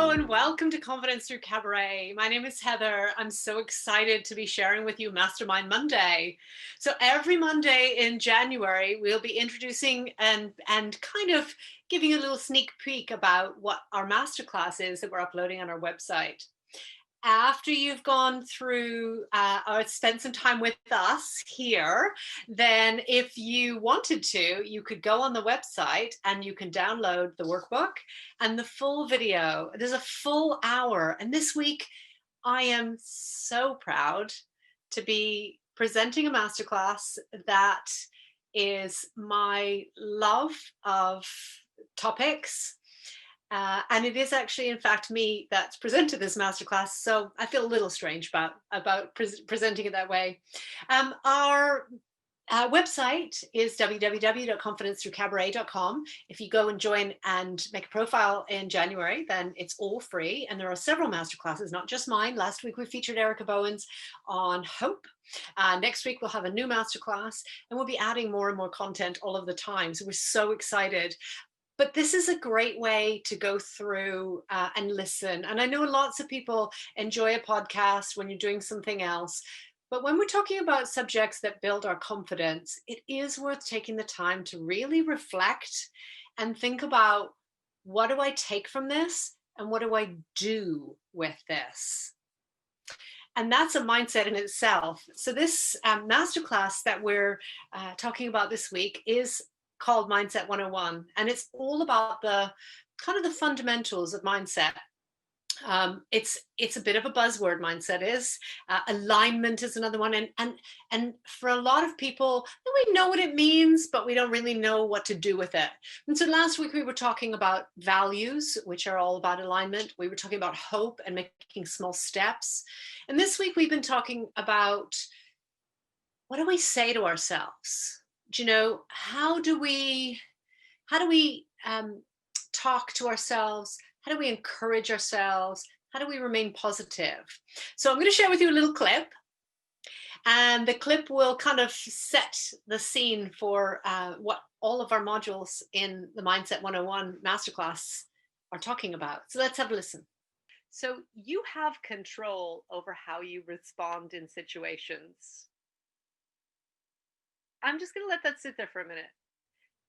And welcome to Confidence Through Cabaret. My name is Heather. I'm so excited to be sharing with you Mastermind Monday. So every Monday in January, we'll be introducing and kind of giving a little sneak peek about what our masterclass is that we're uploading on our website. After you've gone through or spent some time with us here, then if you wanted to, you could go on the website and you can download the workbook and the full video. There's a full hour. And this week, I am so proud to be presenting a masterclass that is my love of topics. And it is actually, in fact, me that's presented this masterclass. So I feel a little strange about presenting it that way. Our website is www.confidencethroughcabaret.com. If you go and join and make a profile in January, then it's all free. And there are several masterclasses, not just mine. Last week, we featured Erica Bowen's on hope. Next week, we'll have a new masterclass, and we'll be adding more and more content all of the time. So we're so excited. But this is a great way to go through and listen. And I know lots of people enjoy a podcast when you're doing something else. But when we're talking about subjects that build our confidence, it is worth taking the time to really reflect and think about, what do I take from this? And what do I do with this? And that's a mindset in itself. So this masterclass that we're talking about this week is called Mindset 101, and it's all about the kind of the fundamentals of mindset. It's a bit of a buzzword. Mindset is alignment is another one, and for a lot of people, we know what it means, but we don't really know what to do with it. And so last week we were talking about values, which are all about alignment. We were talking about hope and making small steps, and this week we've been talking about, what do we say to ourselves? You know, how do we talk to ourselves? How do we encourage ourselves? How do we remain positive? So I'm going to share with you a little clip, and the clip will kind of set the scene for what all of our modules in the Mindset 101 Masterclass are talking about. So let's have a listen. So you have control over how you respond in situations. I'm just going to let that sit there for a minute.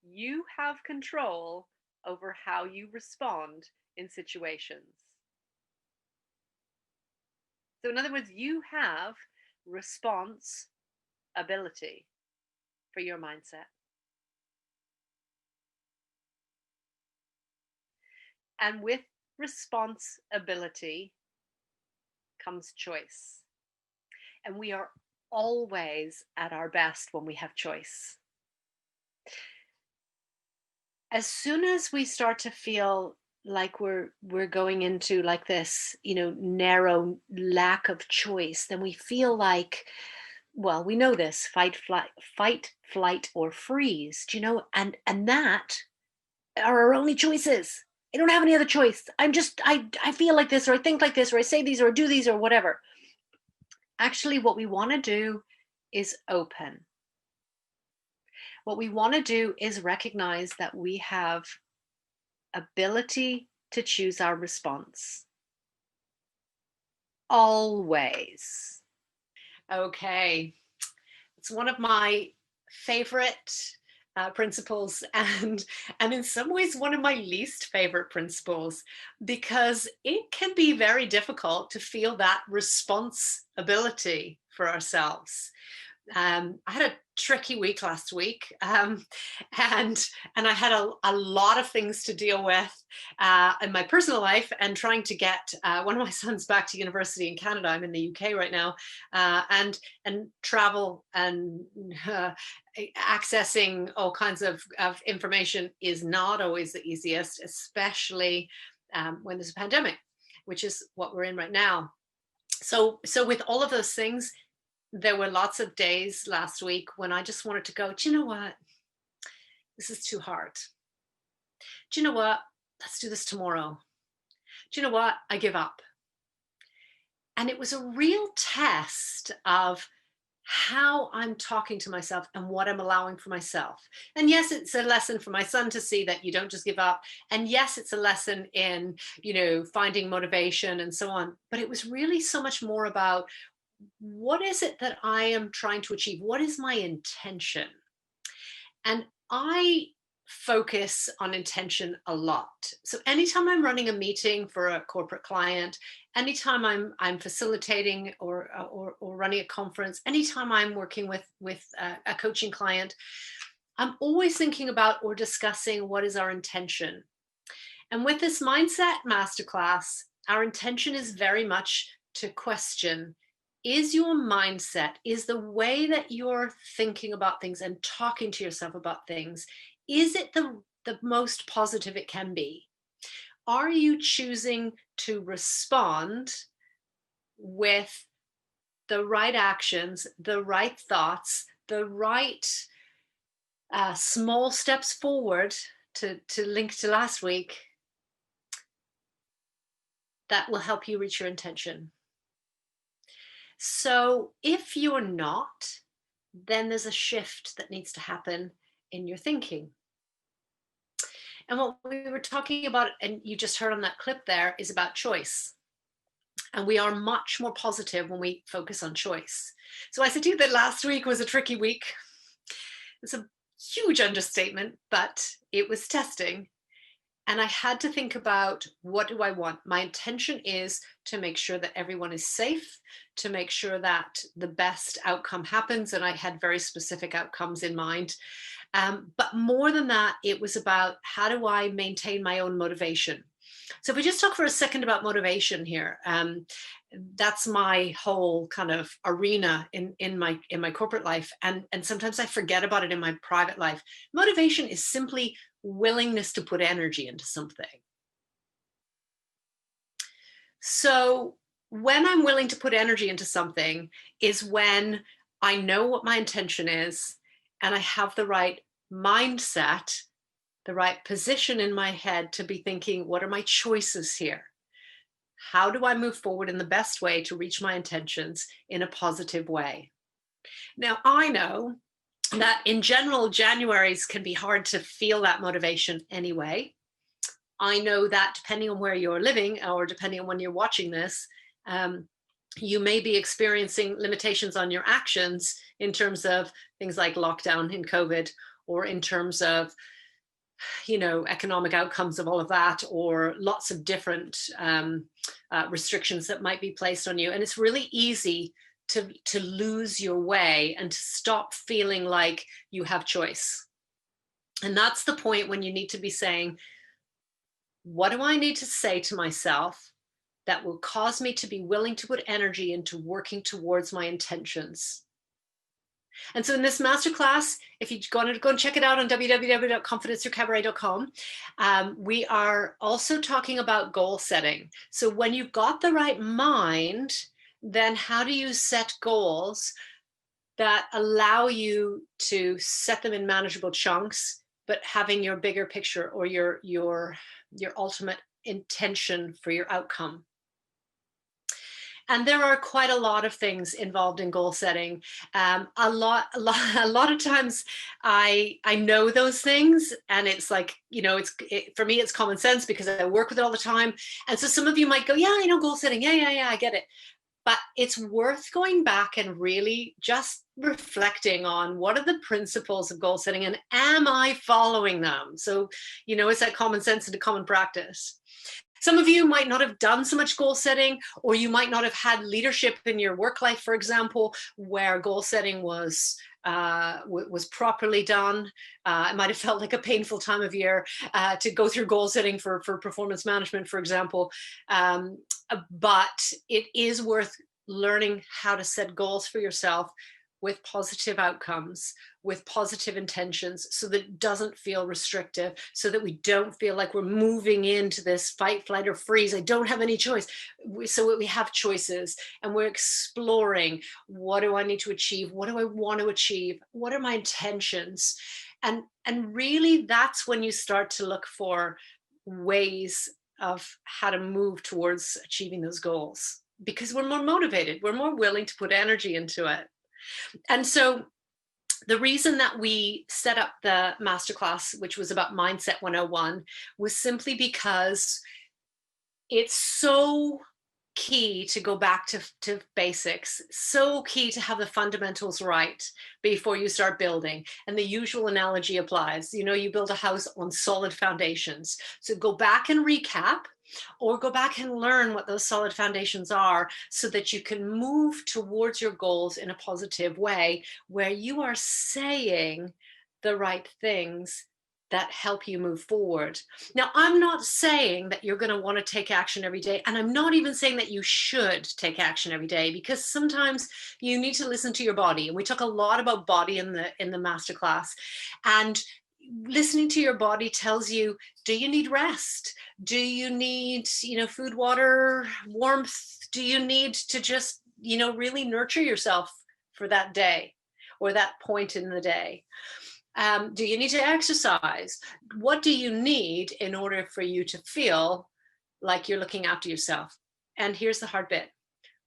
You have control over how you respond in situations. So in other words, you have response ability for your mindset. And with responsibility comes choice. And we are always at our best when we have choice. As soon as we start to feel like we're going into like this, narrow lack of choice, then we feel like, well, we know this, fight, flight, or freeze, and that are our only choices. I don't have any other choice. I feel like this, or I think like this, or I say these, or do these, or whatever. Actually, what we want to do is open. What we want to do is recognize that we have ability to choose our response. Always. Okay. It's one of my favorite principles, and in some ways one of my least favorite principles, because it can be very difficult to feel that responsibility for ourselves. I had a tricky week last week, and I had a lot of things to deal with in my personal life, and trying to get one of my sons back to university in Canada. I'm in the UK right now, and travel and accessing all kinds of information is not always the easiest, especially when there's a pandemic, which is what we're in right now. So with all of those things, there were lots of days last week when I just wanted to go, do you know what? This is too hard. Do you know what? Let's do this tomorrow. Do you know what? I give up. And it was a real test of how I'm talking to myself and what I'm allowing for myself. And yes, it's a lesson for my son to see that you don't just give up. And yes, it's a lesson in, finding motivation and so on. But it was really so much more about, what is it that I am trying to achieve? What is my intention? And I focus on intention a lot. So anytime I'm running a meeting for a corporate client, anytime I'm facilitating or running a conference, anytime I'm working with a coaching client, I'm always thinking about or discussing what is our intention. And with this mindset masterclass, our intention is very much to question, is your mindset, is the way that you're thinking about things and talking to yourself about things, is it the most positive it can be? Are you choosing to respond with the right actions, the right thoughts, the right small steps forward, to link to last week, that will help you reach your intention? So if you're not, then there's a shift that needs to happen in your thinking. And what we were talking about, and you just heard on that clip there, is about choice. And we are much more positive when we focus on choice. So I said to you that last week was a tricky week. It's a huge understatement, but it was testing. And I had to think about, what do I want? My intention is to make sure that everyone is safe, to make sure that the best outcome happens. And I had very specific outcomes in mind. But more than that, it was about, how do I maintain my own motivation? So if we just talk for a second about motivation here, that's my whole kind of arena in my corporate life. And sometimes I forget about it in my private life. Motivation is simply willingness to put energy into something. So when I'm willing to put energy into something is when I know what my intention is and I have the right mindset, the right position in my head to be thinking, what are my choices here? How do I move forward in the best way to reach my intentions in a positive way? Now, I know that in general, Januaries can be hard to feel that motivation anyway. I know that depending on where you're living, or depending on when you're watching this, you may be experiencing limitations on your actions in terms of things like lockdown in COVID, or in terms of economic outcomes of all of that, or lots of different restrictions that might be placed on you. And it's really easy to lose your way and to stop feeling like you have choice. And that's the point when you need to be saying, what do I need to say to myself that will cause me to be willing to put energy into working towards my intentions? And so in this masterclass, if you go and check it out on www.confidencethroughcabaret.com, we are also talking about goal setting. So when you've got the right mind, then how do you set goals that allow you to set them in manageable chunks, but having your bigger picture, or your ultimate intention for your outcome? And there are quite a lot of things involved in goal setting. A lot of times I know those things, and it's like, for me, it's common sense because I work with it all the time. And so some of you might go, yeah, I know goal setting. Yeah, I get it. But it's worth going back and really just reflecting on, what are the principles of goal setting and am I following them? So, it's that common sense and a common practice. Some of you might not have done so much goal setting, or you might not have had leadership in your work life, for example, where goal setting was properly done. It might have felt like a painful time of year to go through goal setting for performance management, for example. But it is worth learning how to set goals for yourself with positive outcomes, with positive intentions, so that it doesn't feel restrictive, so that we don't feel like we're moving into this fight, flight, or freeze. I don't have any choice. So we have choices, and we're exploring, what do I need to achieve? What do I want to achieve? What are my intentions? And really, that's when you start to look for ways of how to move towards achieving those goals, because we're more motivated. We're more willing to put energy into it. And so the reason that we set up the masterclass, which was about Mindset 101, was simply because it's so key to go back to basics, so key to have the fundamentals right before you start building. And the usual analogy applies. You know, you build a house on solid foundations. So go back and recap, or go back and learn what those solid foundations are so that you can move towards your goals in a positive way, where you are saying the right things that help you move forward. Now, I'm not saying that you're going to want to take action every day, and I'm not even saying that you should take action every day, because sometimes you need to listen to your body. And we talk a lot about body in the masterclass, and listening to your body tells you, do you need rest? Do you need, food, water, warmth? Do you need to just, really nurture yourself for that day or that point in the day? Do you need to exercise? What do you need in order for you to feel like you're looking after yourself? And here's the hard bit: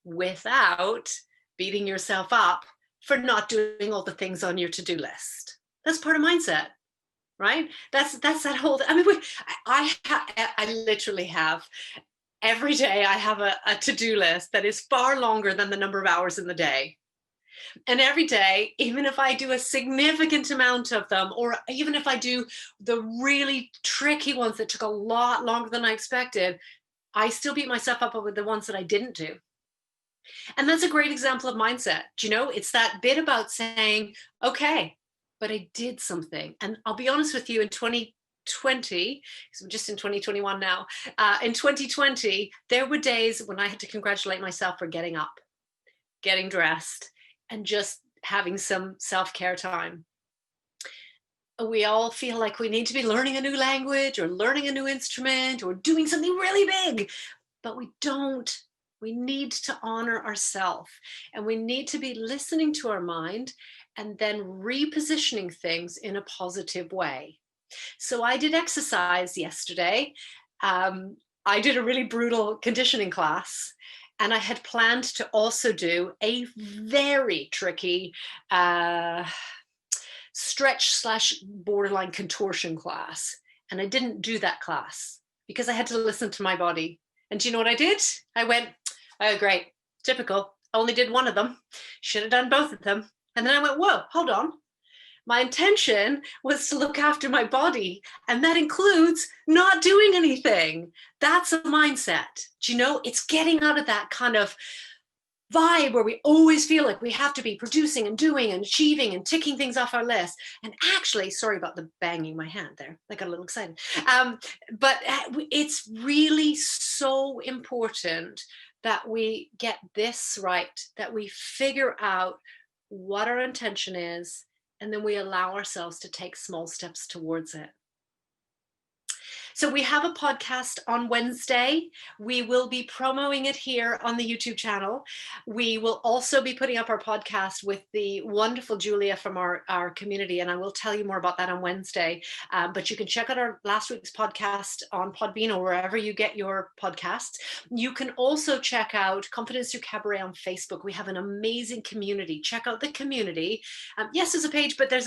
without beating yourself up for not doing all the things on your to-do list. That's part of mindset, right? That's that whole, I literally have, every day I have a to-do list that is far longer than the number of hours in the day. And every day, even if I do a significant amount of them, or even if I do the really tricky ones that took a lot longer than I expected, I still beat myself up over the ones that I didn't do. And that's a great example of mindset. It's that bit about saying, okay, but I did something. And I'll be honest with you, in 2020, because we're just in 2021 now, in 2020, there were days when I had to congratulate myself for getting up, getting dressed, and just having some self-care time. We all feel like we need to be learning a new language or learning a new instrument or doing something really big, but we don't. We need to honor ourselves, and we need to be listening to our mind and then repositioning things in a positive way. So I did exercise yesterday. I did a really brutal conditioning class, and I had planned to also do a very tricky stretch/borderline contortion class. And I didn't do that class because I had to listen to my body. And do you know what I did? I went, oh, great, typical. Only did one of them. Should have done both of them. And then I went, whoa, hold on. My intention was to look after my body, and that includes not doing anything. That's a mindset. It's getting out of that kind of vibe where we always feel like we have to be producing and doing and achieving and ticking things off our list. And actually, sorry about the banging my hand there, I got a little excited. But it's really so important that we get this right, that we figure out what our intention is, and then we allow ourselves to take small steps towards it. So we have a podcast on Wednesday. We will be promoting it here on the YouTube channel. We will also be putting up our podcast with the wonderful Julia from our community, and I will tell you more about that on Wednesday. But you can check out our last week's podcast on Podbean or wherever you get your podcasts. You can also check out Confidence Through Cabaret on Facebook. We have an amazing community. Check out the community. Yes, there's a page, but there's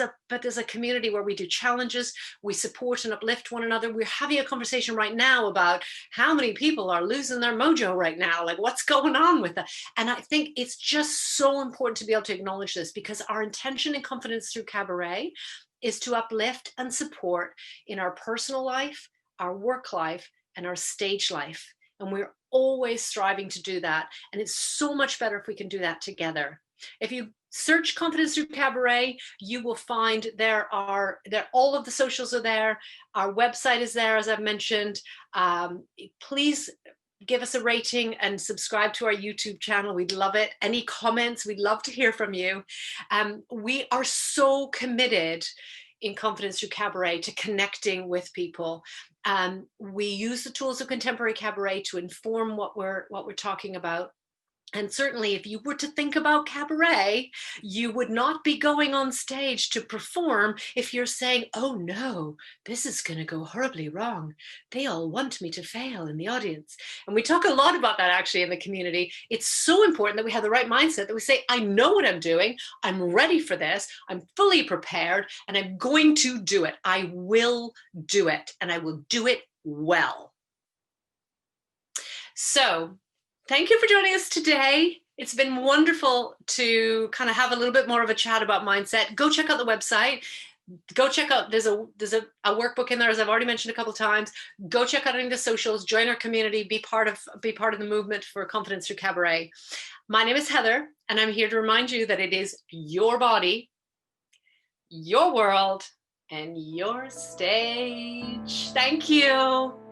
a community where we do challenges. We support and uplift one another. We're having a conversation right now about how many people are losing their mojo right now, like what's going on with that. And I think it's just so important to be able to acknowledge this, because our intention in Confidence Through Cabaret is to uplift and support in our personal life, our work life, and our stage life. And we're always striving to do that. And it's so much better if we can do that together. If you search Confidence Through Cabaret, you will find all of the socials are there. Our website is there, as I've mentioned. Please give us a rating and subscribe to our YouTube channel. We'd love it. Any comments, we'd love to hear from you. We are so committed in Confidence Through Cabaret to connecting with people. We use the tools of contemporary cabaret to inform what we're talking about. And certainly if you were to think about cabaret, you would not be going on stage to perform if you're saying, oh no, this is going to go horribly wrong. They all want me to fail in the audience. And we talk a lot about that actually in the community. It's so important that we have the right mindset, that we say, I know what I'm doing. I'm ready for this. I'm fully prepared and I'm going to do it. I will do it and I will do it well. So thank you for joining us today. It's been wonderful to kind of have a little bit more of a chat about mindset. Go check out the website. Go check out, there's a workbook in there, as I've already mentioned a couple of times. Go check out any of the socials, join our community, be part of the movement for confidence through cabaret. My name is Heather, and I'm here to remind you that it is your body, your world, and your stage. Thank you.